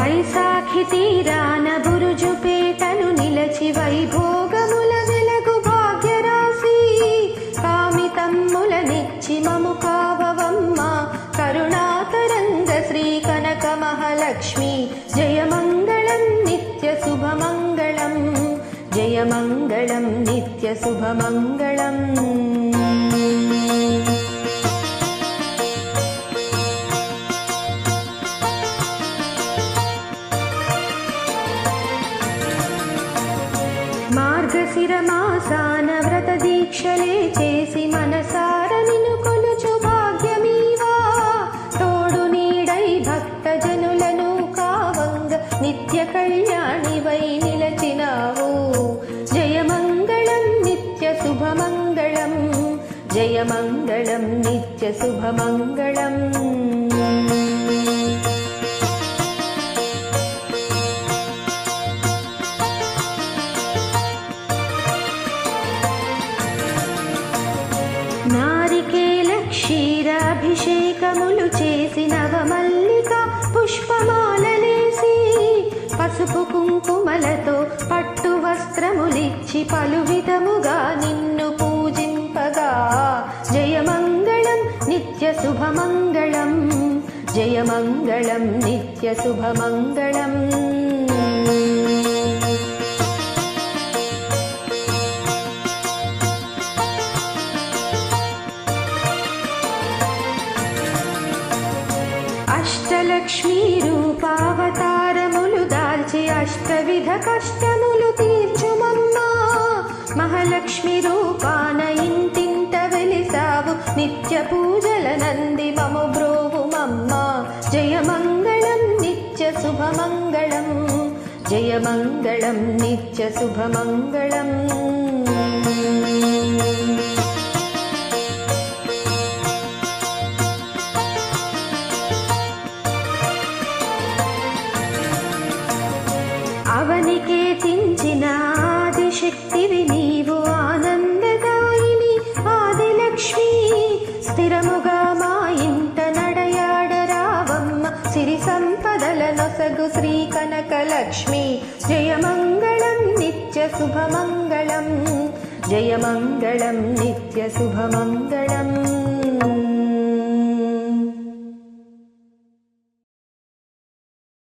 వైశాఖి తీరాన బురుజుపేటను నిలచి వైభోగముల వెలగు భాగ్యరాశి కామితమ్ములనిచ్చి మము కావవమ్మ కరుణాతరంగ శ్రీ కనక మహాలక్ష్మి జయమంగళం నిత్య శుభమంగళం జయమంగళం నిత్య శుభమంగళం. మార్గశిర మాసాన వ్రత దీక్షలే చేసి మనసార నిన్ను కొలుచు భాగ్యమీవా తోడు నీడై భక్త జనులను కావంగ నిత్య కళ్యాణివై నిలచినావు. జయమంగళం నిత్య శుభమంగళం జయమంగళం నిత్య శుభమంగళం. నారికేల క్షీరాభిషేకములు చేసి నవమల్లిక పుష్పమాలలేసి పసుపు కుంకుమలతో పట్టు వస్త్రములిచ్చి పలు విధముగా నిన్ను పూజింపగా జయమంగళం నిత్య శుభమంగళం జయమంగళం నిత్య శుభమంగళం. అష్టలక్ష్మీ రూపావతారములు దాల్చి అష్టవిధ కష్టములు తీర్చుమమ్మా మహాలక్ష్మి రూపాన ఇంటింట వెలిసావు నిత్య పూజల నంది మము బ్రోవుమమ్మా. జయమంగళం నిత్య శుభమంగళం జయమంగళం నిత్య శుభమంగళం. అవనికే చించిన ఆదిశక్తివి నీవు ఆనందదాయిని ఆదిలక్ష్మి స్థిరముగా మా ఇంట నడయాడరావమ్మ సిరి సంపదల నొసగు శ్రీ కనకలక్ష్మి. జయమంగళం నిత్య శుభమంగళం జయమంగళం నిత్య శుభమంగళం.